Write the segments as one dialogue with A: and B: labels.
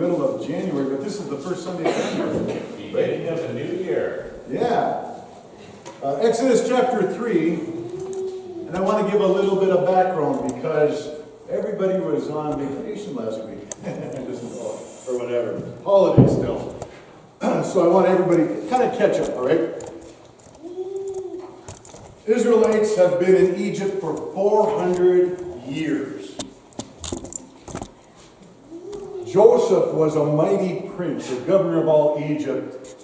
A: middle of January, but this is the first Sunday of January.
B: Beginning of the new year.
A: Yeah. Exodus chapter 3, and I want to give a little bit of background because everybody was on vacation last week, or whatever, holidays still. So I want everybody to kind of catch up, all right? Israelites have been in Egypt for 400 years. Joseph was a mighty prince, the governor of all Egypt.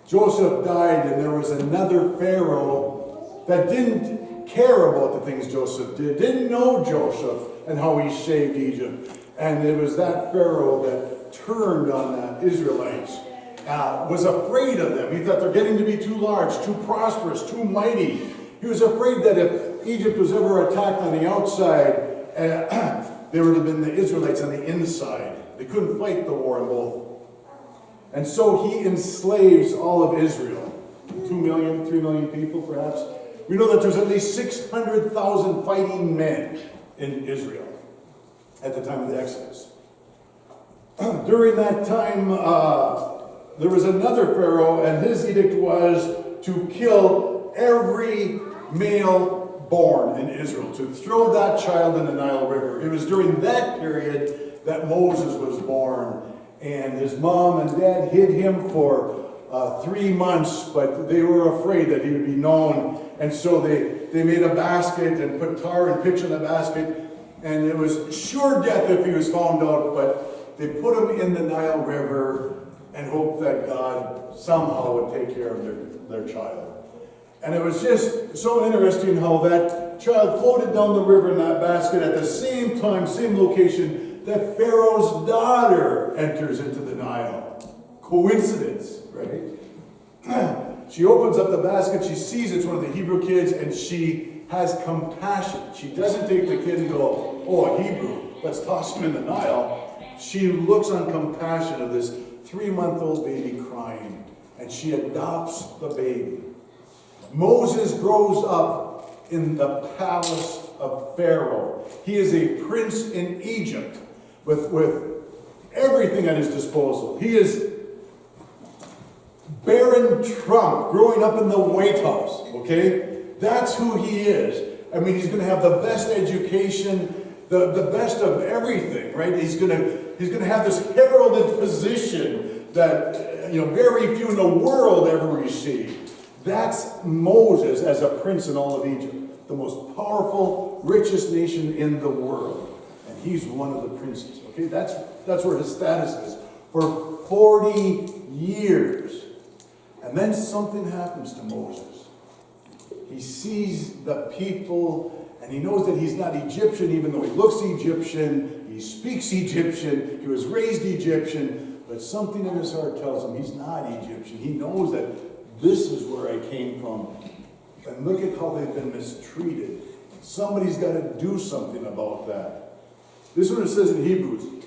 A: Joseph died, and there was another Pharaoh that didn't care about the things Joseph did, didn't know Joseph and how he saved Egypt. And it was that Pharaoh that turned on the Israelites, was afraid of them. He thought they're getting to be too large, too prosperous, too mighty. He was afraid that if Egypt was ever attacked on the outside, there would have been the Israelites on the inside. They couldn't fight the war in both. And so he enslaves all of Israel. 2 million, 3 million people perhaps. We know that there's at least 600,000 fighting men in Israel at the time of the Exodus. During that time, there was another Pharaoh, and his edict was to kill every male born in Israel, to throw that child in the Nile River. It was during that period that Moses was born, and his mom and dad hid him for 3 months, but they were afraid that he would be known, and so they made a basket and put tar and pitch in the basket, and it was sure death if he was found out, but they put him in the Nile River and hoped that God somehow would take care of their child. And it was just so interesting how that child floated down the river in that basket at the same time, same location, that Pharaoh's daughter enters into the Nile. Coincidence, right? She opens up the basket, she sees it's one of the Hebrew kids, and she has compassion. She doesn't take the kid and go, oh, a Hebrew, let's toss him in the Nile. She looks on compassion of this 3-month-old baby crying, and she adopts the baby. Moses grows up in the palace of Pharaoh. He is a prince in Egypt with everything at his disposal. He is Baron Trump growing up in the White House, okay? That's who he is. I mean, he's going to have the best education, the best of everything, right? He's going to have this heralded position that, very few in the world ever receive. That's Moses as a prince in all of Egypt, the most powerful, richest nation in the world. And he's one of the princes, okay? That's where his status is. For 40 years. And then something happens to Moses. He sees the people, and he knows that he's not Egyptian, even though he looks Egyptian, he speaks Egyptian, he was raised Egyptian, but something in his heart tells him he's not Egyptian. He knows that this is where I came from. And look at how they've been mistreated. Somebody's got to do something about that. This is what it says in Hebrews.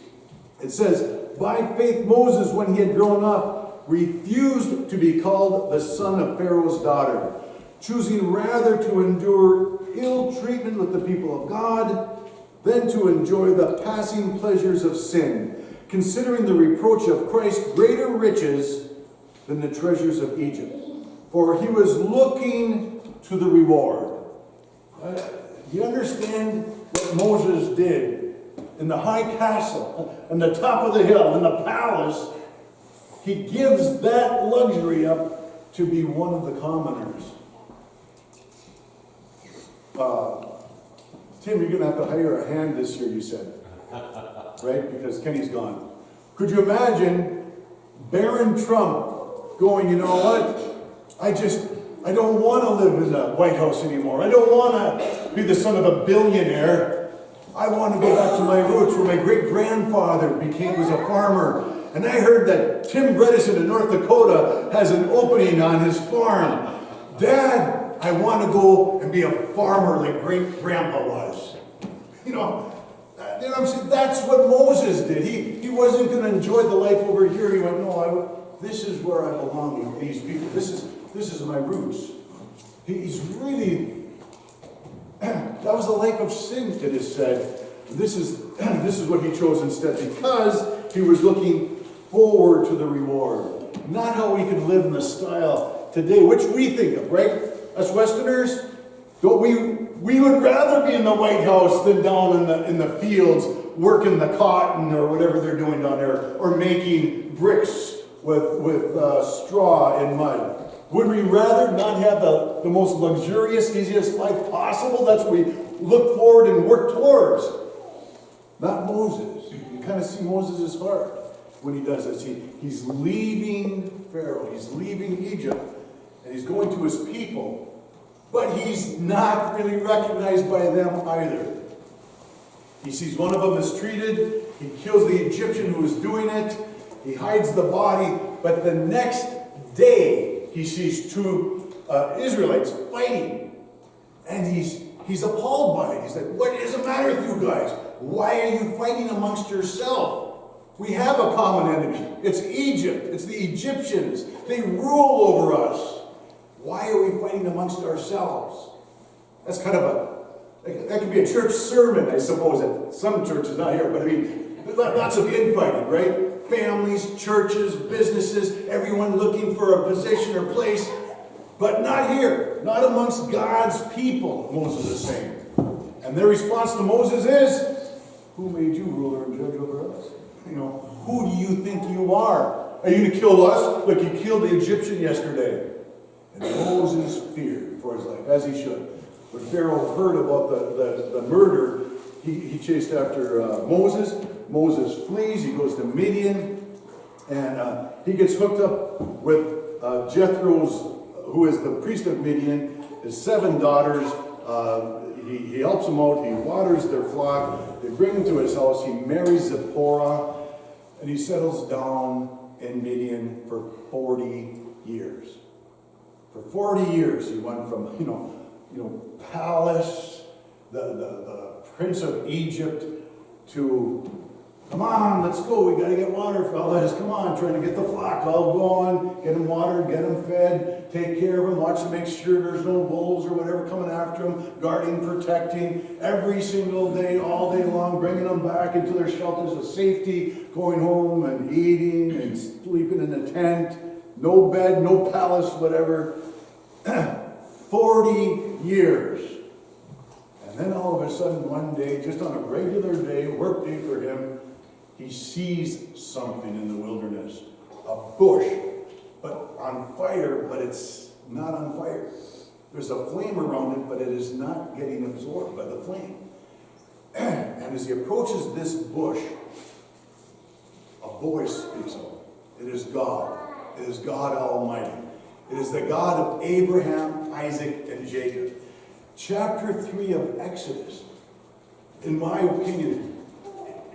A: It says, by faith Moses, when he had grown up, refused to be called the son of Pharaoh's daughter, choosing rather to endure ill treatment with the people of God than to enjoy the passing pleasures of sin, considering the reproach of Christ greater riches than the treasures of Egypt. For he was looking to the reward. You understand what Moses did in the high castle, on the top of the hill, in the palace? He gives that luxury up to be one of the commoners. Tim, you're going to have to hire a hand this year, you said. Right? Because Kenny's gone. Could you imagine Baron Trump going, you know what? I don't want to live in the White House anymore. I don't want to be the son of a billionaire. I want to go back to my roots where my great-grandfather was a farmer. And I heard that Tim Bredesen in North Dakota has an opening on his farm. Dad, I want to go and be a farmer like great-grandpa was. You know what I'm saying? That's what Moses did. He wasn't going to enjoy the life over here. He went, no, this is where I belong with these people. This is my roots. He's really, that was the life of sin, it is said. This is what he chose instead, because he was looking forward to the reward. Not how we could live in the style today, which we think of, right? Us Westerners, don't we would rather be in the White House than down in the fields working the cotton or whatever they're doing down there, or making bricks with straw and mud. Would we rather not have the most luxurious, easiest life possible? That's what we look forward and work towards. Not Moses. You kind of see Moses' heart when he does this. He's leaving Pharaoh. He's leaving Egypt. And he's going to his people. But he's not really recognized by them either. He sees one of them mistreated. He kills the Egyptian who was doing it. He hides the body. But the next day, he sees two Israelites fighting. And he's appalled by it. He's like, what is the matter with you guys? Why are you fighting amongst yourself? We have a common enemy. It's Egypt. It's the Egyptians. They rule over us. Why are we fighting amongst ourselves? That's kind of that could be a church sermon, I suppose, at some churches, not here, but I mean, lots of infighting, right? Families, churches, businesses, everyone looking for a position or place, but not here, not amongst God's people, Moses is saying. And their response to Moses is, who made you ruler and judge over us? You know, who do you think you are? Are you going to kill us like you killed the Egyptian yesterday? And Moses feared for his life, as he should. When Pharaoh heard about the murder, he chased after Moses. Moses flees, he goes to Midian, and he gets hooked up with Jethro's, who is the priest of Midian, his 7 daughters. He helps them out, he waters their flock, they bring him to his house, he marries Zipporah, and he settles down in Midian for 40 years. For 40 years he went from, palace, the prince of Egypt, to, come on, let's go, we got to get water, fellas, come on, trying to get the flock all going, get them watered, get them fed, take care of them, watch them, make sure there's no wolves or whatever coming after them, guarding, protecting, every single day, all day long, bringing them back into their shelters of safety, going home and eating and sleeping in a tent, no bed, no palace, whatever. 40 years. And then all of a sudden, one day, just on a regular day, work day for him, he sees something in the wilderness. A bush, but on fire, but it's not on fire. There's a flame around it, but it is not getting absorbed by the flame. And as he approaches this bush, a voice speaks out. It is God. It is God Almighty. It is the God of Abraham, Isaac, and Jacob. Chapter 3 of Exodus, in my opinion,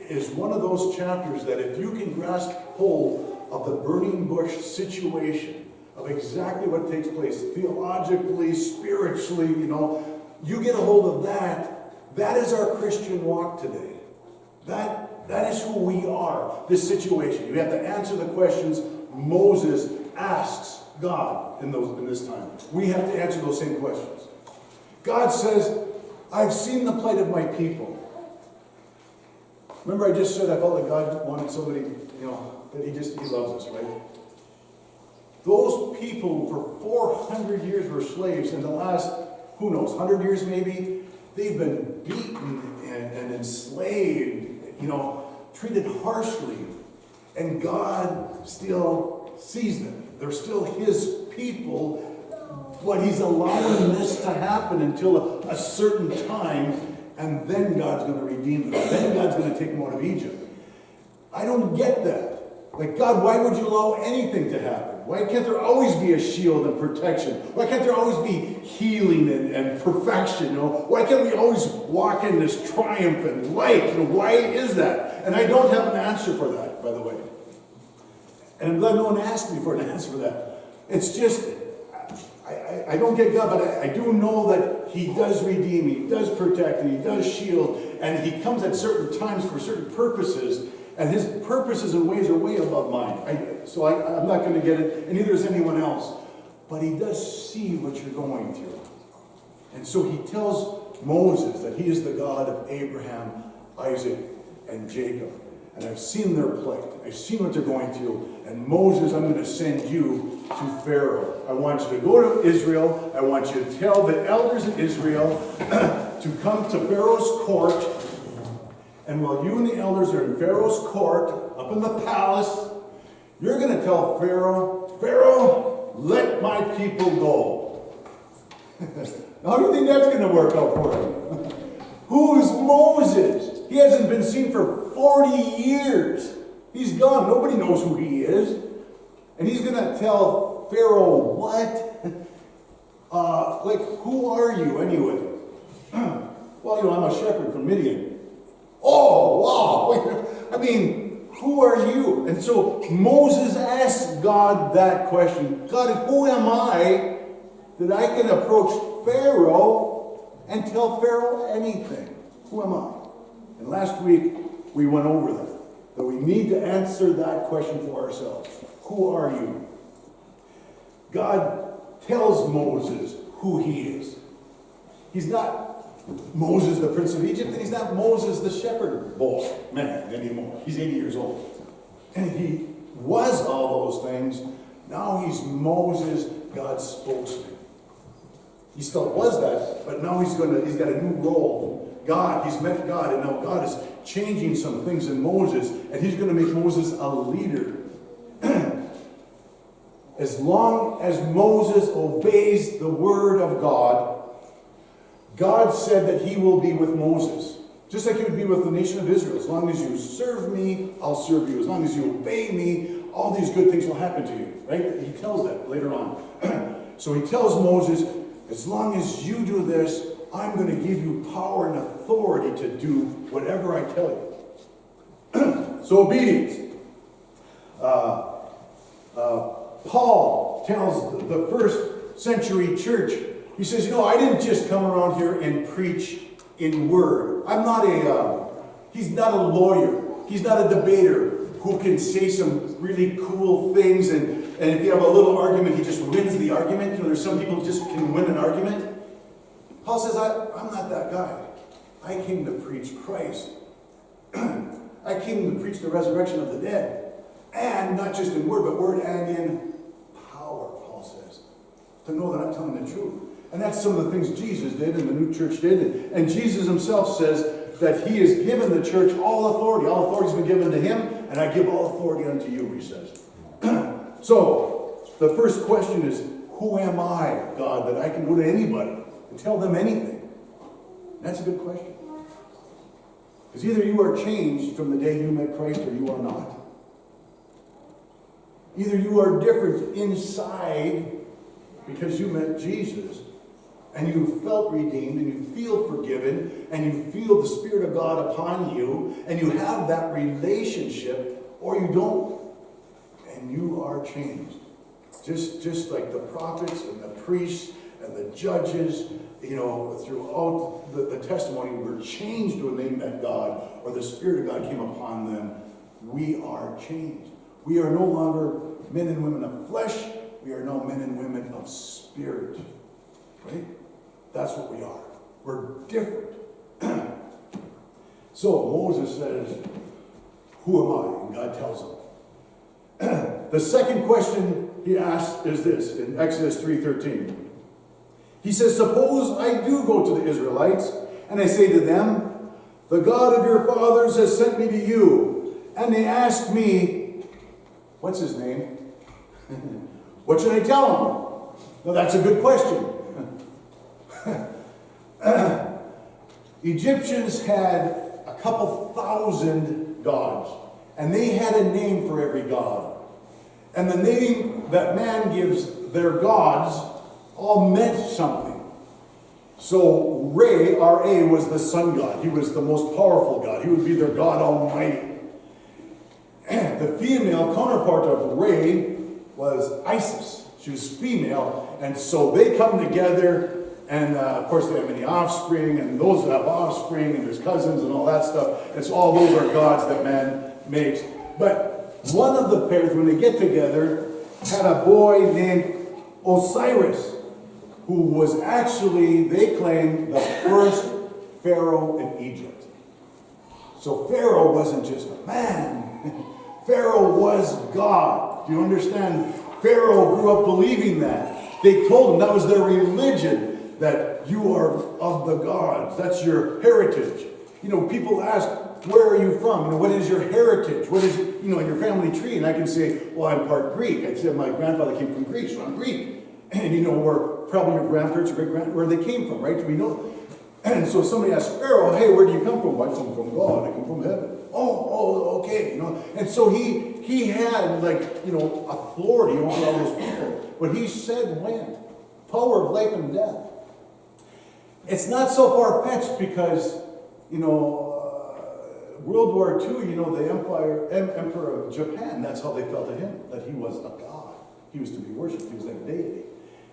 A: is one of those chapters that if you can grasp hold of the burning bush situation, of exactly what takes place theologically, spiritually, you get a hold of that. That is our Christian walk today. That is who we are, this situation. You have to answer the questions Moses asks God in this time. We have to answer those same questions. God says, I've seen the plight of my people. Remember I just said I felt like God wanted somebody, that he loves us, right? Those people for 400 years were slaves, and the last, 100 years maybe, they've been beaten and enslaved, treated harshly. And God still sees them. They're still his people, but he's allowing this to happen until a certain time, and then God's going to redeem them. Then God's going to take them out of Egypt. I don't get that. Like, God, why would you allow anything to happen? Why can't there always be a shield and protection? Why can't there always be healing and perfection? Why can't we always walk in this triumph and light? Why is that? And I don't have an answer for that, by the way. And I'm glad no one asked me for an answer for that. It's just, I don't get God, but I do know that he does redeem, he does protect, and he does shield, and he comes at certain times for certain purposes, and his purposes and ways are way above mine. So I'm not going to get it, and neither is anyone else. But he does see what you're going through. And so he tells Moses that he is the God of Abraham, Isaac, and Jacob. And I've seen their plight. I've seen what they're going through. And Moses, I'm going to send you to Pharaoh. I want you to go to Israel. I want you to tell the elders of Israel to come to Pharaoh's court. And while you and the elders are in Pharaoh's court, up in the palace, you're going to tell Pharaoh, Pharaoh, let my people go. How do you think that's going to work out for him? Who's Moses? He hasn't been seen for 40 years. He's gone. Nobody knows who he is. And he's going to tell Pharaoh, what? Who are you anyway? Well, I'm a shepherd from Midian. Oh, wow. I mean, who are you? And so Moses asked God that question. God, who am I that I can approach Pharaoh and tell Pharaoh anything? Who am I? And last week, we went over that we need to answer that question for ourselves. Who are you? God tells Moses who he is. He's not Moses, the prince of Egypt, and he's not Moses, the shepherd boy man anymore. He's 80 years old. And he was all those things. Now he's Moses, God's spokesman. He still was that, but now he's got a new role. He's met God, and now God is changing some things in Moses, and he's going to make Moses a leader. As long as Moses obeys the word of God, God said that he will be with Moses. Just like he would be with the nation of Israel. As long as you serve me, I'll serve you. As long as you obey me, all these good things will happen to you. Right? He tells that later on. So he tells Moses, as long as you do this, I'm going to give you power and authority to do whatever I tell you. So obedience. Paul tells the first century church, he says, I didn't just come around here and preach in word. He's not a lawyer. He's not a debater who can say some really cool things. And if you have a little argument, he just wins the argument. There's some people who just can win an argument. Paul says, I'm not that guy. I came to preach Christ. I came to preach the resurrection of the dead. And not just in word, but word and in power, Paul says. To know that I'm telling the truth. And that's some of the things Jesus did and the new church did. And Jesus himself says that he has given the church all authority. All authority has been given to him, and I give all authority unto you, he says. So, the first question is, who am I, God, that I can go to anybody and tell them anything? That's a good question. Because either you are changed from the day you met Christ or you are not. Either you are different inside because you met Jesus and you felt redeemed and you feel forgiven and you feel the Spirit of God upon you and you have that relationship, or you don't and you are changed. Just like the prophets and the priests and the judges, throughout the testimony were changed when they met God or the Spirit of God came upon them. We are changed. We are no longer men and women of flesh. We are now men and women of spirit. Right? That's what we are. We're different. So Moses says, who am I? And God tells him. The second question he asks is this, in Exodus 3:13. He says, suppose I do go to the Israelites, and I say to them, the God of your fathers has sent me to you. And they ask me, what's his name? What should I tell him? Well, that's a good question. Egyptians had a couple thousand gods, and they had a name for every god. And the name that man gives their gods all meant something. So Re, R-A, was the sun god. He was the most powerful god. He would be their God Almighty. The female counterpart of Re was Isis. She was female, and so they come together, and of course they have many offspring, and those that have offspring, and there's cousins and all that stuff. And so all those are gods that man makes. But one of the pairs, when they get together, had a boy named Osiris, who was actually, they claim, the first pharaoh in Egypt. So Pharaoh wasn't just a man. Pharaoh was God. Do you understand? Pharaoh grew up believing that. They told him that was their religion, that you are of the gods. That's your heritage. You know, people ask, where are you from? You know, what is your heritage? What is, you know, your family tree? And I can say, well, I'm part Greek. I said my grandfather came from Greece, so I'm Greek. And you know where probably your grandparents or great-grandparents, where they came from, right? We know. And so somebody asked Pharaoh, hey, where do you come from? I come from God. I come from heaven. Oh, okay. You know, and so he had, like, you know, authority over all those people. What he said went. Power of life and death. It's not so far-fetched because, you know, World War II, you know, the emperor of Japan, that's how they felt of him, that he was a god. He was to be worshipped. He was like a deity.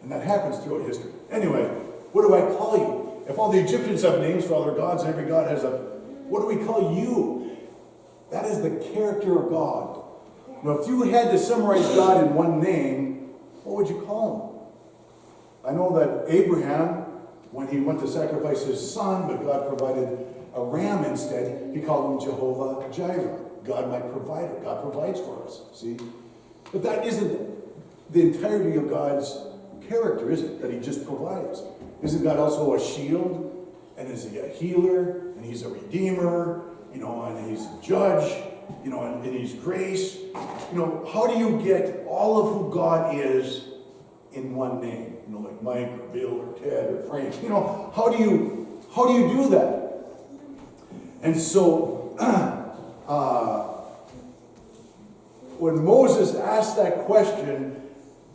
A: And that happens throughout history. Anyway, what do I call you? If all the Egyptians have names for all their gods, and every god has a... What do we call you? That is the character of God. Now, if you had to summarize God in one name, what would you call him? I know that Abraham, when he went to sacrifice his son, but God provided a ram instead, he called him Jehovah Jireh. God, my provider. God provides for us. See? But that isn't the entirety of God's character, is it? That he just provides. Isn't God also a shield? And is he a healer? And he's a redeemer? You know, and he's a judge? You know, and he's grace? You know, how do you get all of who God is in one name? You know, like Mike or Bill or Ted or Frank. You know, how do you do that? And so, when Moses asked that question,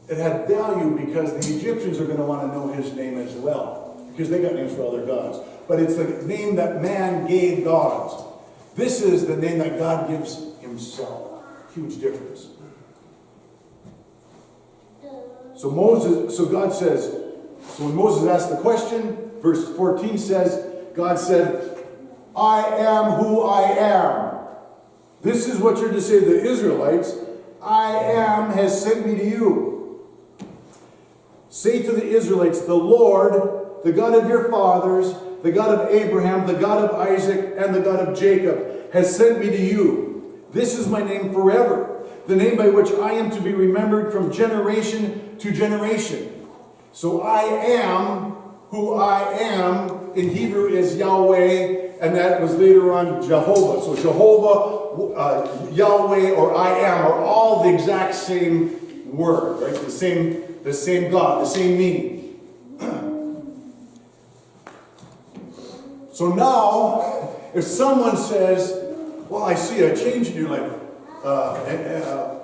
A: it had value because the Egyptians are going to want to know his name as well, because they got names for all their gods. But it's the name that man gave gods. This is the name that God gives himself. Huge difference. So God says, so when Moses asked the question, verse 14 says, God said, I am who I am. This is what you're to say to the Israelites. I am has sent me to you. Say to the Israelites, the Lord, the God of your fathers, the God of Abraham, the God of Isaac, and the God of Jacob, has sent me to you. This is my name forever, the name by which I am to be remembered from generation to generation. So I am who I am in Hebrew is Yahweh, and that was later on Jehovah. So Jehovah, Yahweh, or I am are all the exact same word, right? The same God, the same meaning. So now, if someone says, well, I see a change in your life.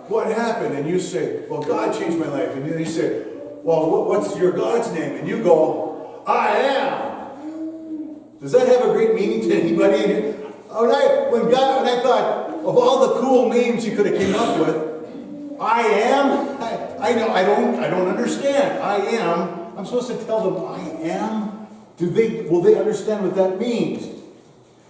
A: What happened? And you say, well, God changed my life. And then you say, well, what's your God's name? And you go, I am. Does that have a great meaning to anybody? When I thought of all the cool names he could have came up with, I am. I don't understand. I am. I'm supposed to tell them I am. Will they understand what that means?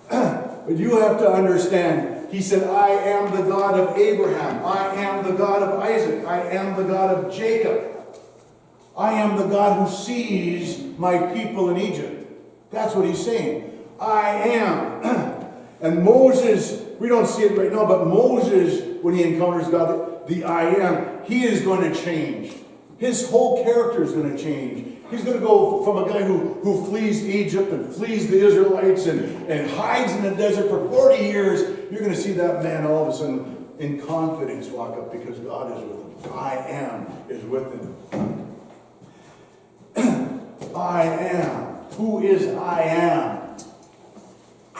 A: But you have to understand. He said, I am the God of Abraham. I am the God of Isaac. I am the God of Jacob. I am the God who sees my people in Egypt. That's what he's saying. I am. And Moses, we don't see it right now, but Moses, when he encounters God, the I am, he is going to change. His whole character is going to change. He's going to go from a guy who flees Egypt and flees the Israelites and hides in the desert for 40 years. You're going to see that man all of a sudden in confidence walk up because God is with him. I am is with him. I am. Who is I am?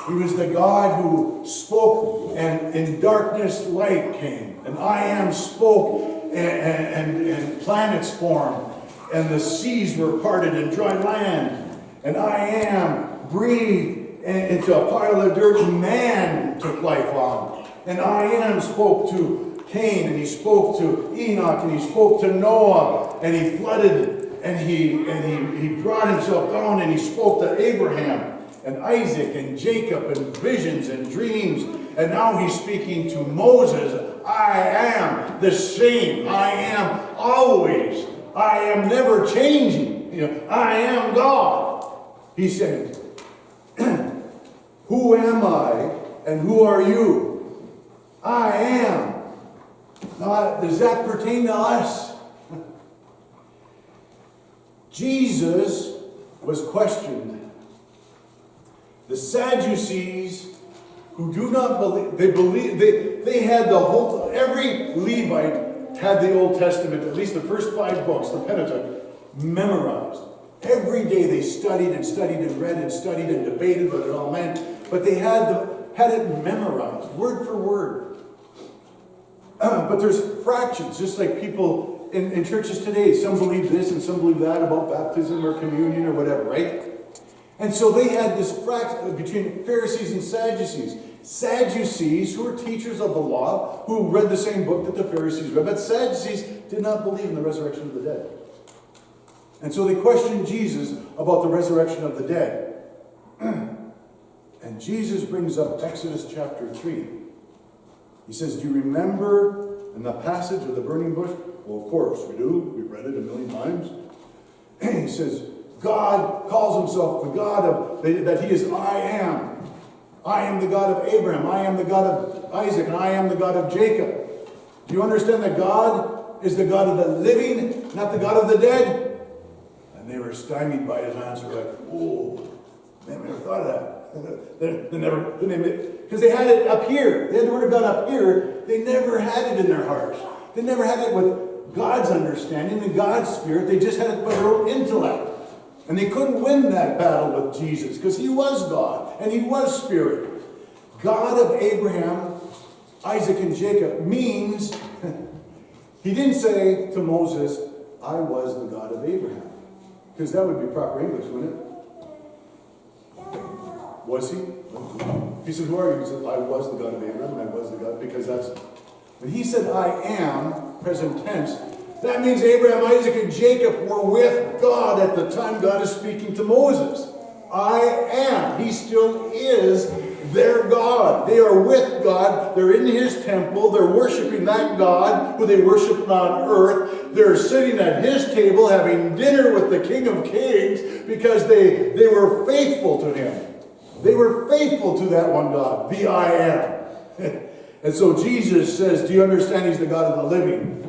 A: He was the God who spoke and in darkness light came. And I am spoke and planets formed. And the seas were parted and dry land. And I am breathed into a pile of dirt and man took life on. And I am spoke to Cain and he spoke to Enoch and he spoke to Noah and he flooded and he brought himself down and he spoke to Abraham and Isaac and Jacob and visions and dreams. And now he's speaking to Moses. I am the same. I am always. I am never changing. I am God. He said, who am I And who are you? I am. Now, does that pertain to us? Jesus was questioned. The Sadducees, who do not believe, they had the whole, every Levite had the Old Testament, at least the first 5 books, the Pentateuch, memorized. Every day they studied and read and studied and debated what it all meant, but they had it memorized, word for word. But there's fractions, just like people in churches today. Some believe this and some believe that about baptism or communion or whatever, right? And so they had this fraction between Pharisees and Sadducees. Sadducees, who were teachers of the law, who read the same book that the Pharisees read, but Sadducees did not believe in the resurrection of the dead. And so they questioned Jesus about the resurrection of the dead. And Jesus brings up Exodus chapter 3. He says, do you remember in the passage of the burning bush? Well, of course we do. We've read it a million times. He says, God calls himself the God of, that he is I am. I am the God of Abraham. I am the God of Isaac. And I am the God of Jacob. Do you understand that God is the God of the living, not the God of the dead? And they were stymied by his answer, like, oh, they never thought of that. Because they had it up here. They had the word of God up here. They never had it in their hearts. They never had it with God's understanding and God's spirit. They just had it by their own intellect. And they couldn't win that battle with Jesus because he was God and he was spirit. God of Abraham, Isaac, and Jacob means, he didn't say to Moses, I was the God of Abraham. Because that would be proper English, wouldn't it? Was he? He said, who are you? He said, I was the God of Abraham, and I was the God, because that's... When he said, I am, present tense, that means Abraham, Isaac, and Jacob were with God at the time God is speaking to Moses. I am. He still is their God. They are with God. They're in his temple. They're worshiping that God who they worship on earth. They're sitting at his table having dinner with the King of Kings because they were faithful to him. They were faithful to that one God, the I am. And so Jesus says, do you understand he's the God of the living?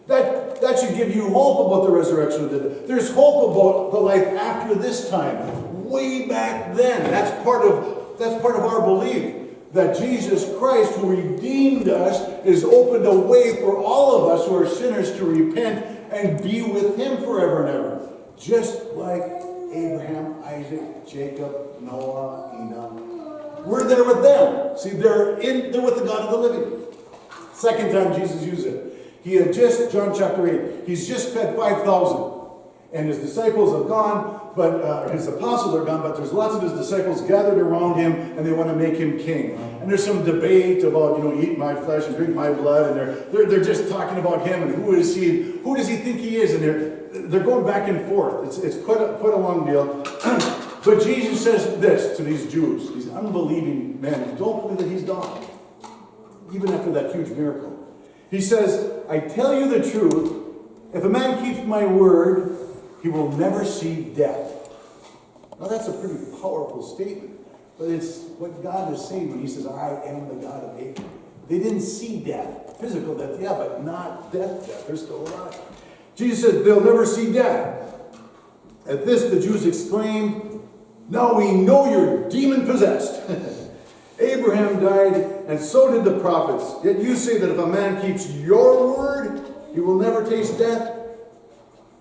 A: That should give you hope about the resurrection of the dead. There's hope about the life after this time, way back then. That's part of our belief, that Jesus Christ, who redeemed us, is opened a way for all of us who are sinners to repent and be with him forever and ever. Just like Abraham, Isaac, Jacob, Noah, Enoch. We're there with them. See, they're with the God of the living. Second time Jesus used it. He had just, John chapter 8, he's just fed 5,000. And his disciples have gone, but his apostles are gone, but there's lots of his disciples gathered around him, and they want to make him king. And there's some debate about, eat my flesh and drink my blood, and they're just talking about him, and who is he, who does he think he is, and they're going back and forth. It's quite a long deal. But Jesus says this to these Jews, these unbelieving men who don't believe that he's God, even after that huge miracle. He says, I tell you the truth, if a man keeps my word, he will never see death. Now that's a pretty powerful statement, but it's what God is saying when he says, I am the God of Abraham. They didn't see death, physical death, yeah, but not death. They're still alive. Jesus said, they'll never see death. At this, the Jews exclaimed, now we know you're demon-possessed. Abraham died, and so did the prophets. Yet you say that if a man keeps your word, he will never taste death.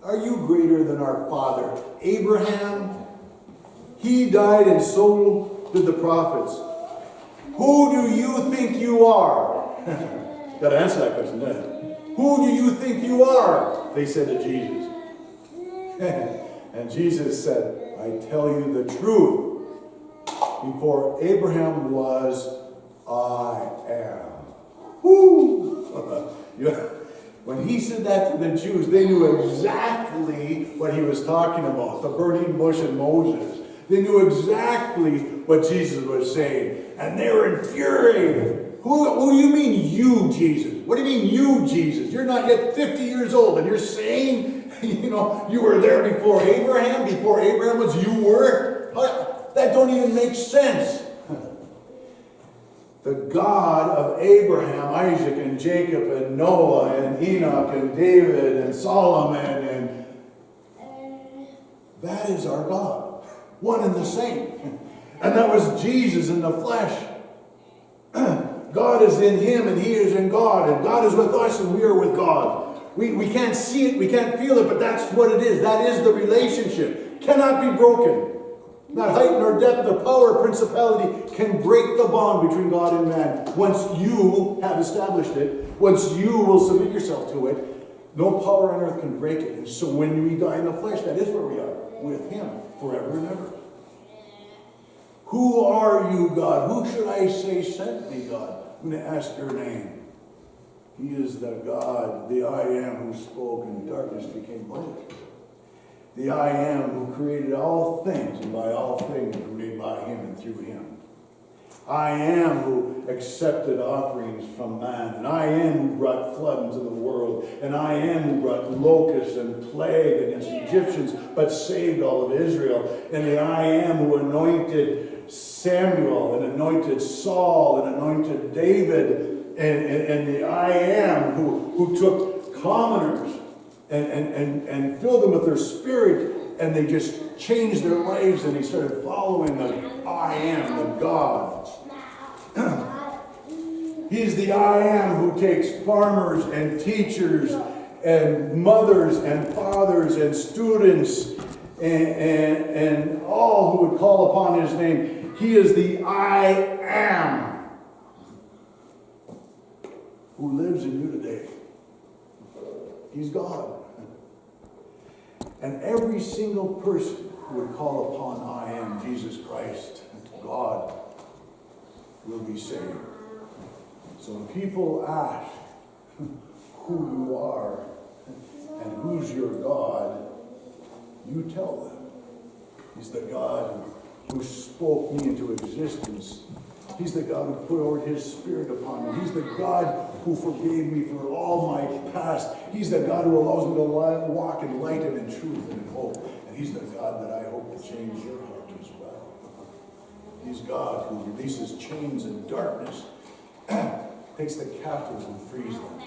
A: Are you greater than our father Abraham? He died, and so did the prophets. Who do you think you are? Got to answer that question, don't you? Who do you think you are? They said to Jesus. And Jesus said, I tell you the truth. Before Abraham was, I am. Woo! When he said that to the Jews, they knew exactly what he was talking about. The burning bush and Moses. They knew exactly what Jesus was saying. And they were infuriated. Who do you mean you, Jesus? What do you mean you, Jesus? You're not yet 50 years old and you're saying, you were there before Abraham? Before Abraham was, you were? That don't even make sense. The God of Abraham, Isaac, and Jacob, and Noah, and Enoch, and David, and Solomon, and that is our God. One and the same. And that was Jesus in the flesh. God is in him, and he is in God. And God is with us, and we are with God. We can't see it, we can't feel it, but that's what it is. That is the relationship. Cannot be broken. Not height nor depth nor power or principality can break the bond between God and man. Once you have established it, once you will submit yourself to it, no power on earth can break it. And so when we die in the flesh, that is where we are, with him, forever and ever. Who are you, God? Who should I say sent me, God? I'm going to ask your name. He is the God, the I am, who spoke and darkness became light. The I am who created all things, and by all things were made by him and through him. I am who accepted offerings from man, and I am who brought flood into the world, and I am who brought locusts and plague against the Egyptians, but saved all of Israel. And the I am who anointed Samuel, and anointed Saul, and anointed David, and the I am who took commoners and filled them with their spirit, and they just changed their lives, and they started following the I am, the God. He's the I am who takes farmers and teachers and mothers and fathers and students and all who would call upon his name. He is the I am who lives in you today. He's God. And every single person who would call upon I am, Jesus Christ, God, will be saved. So when people ask who you are and who's your God, you tell them. He's the God who spoke me into existence. He's the God who put out his spirit upon me. He's the God who forgave me for all my past. He's the God who allows me to walk in light and in truth and in hope. And he's the God that I hope to change your heart as well. He's God who releases chains and darkness, takes the captives and frees them.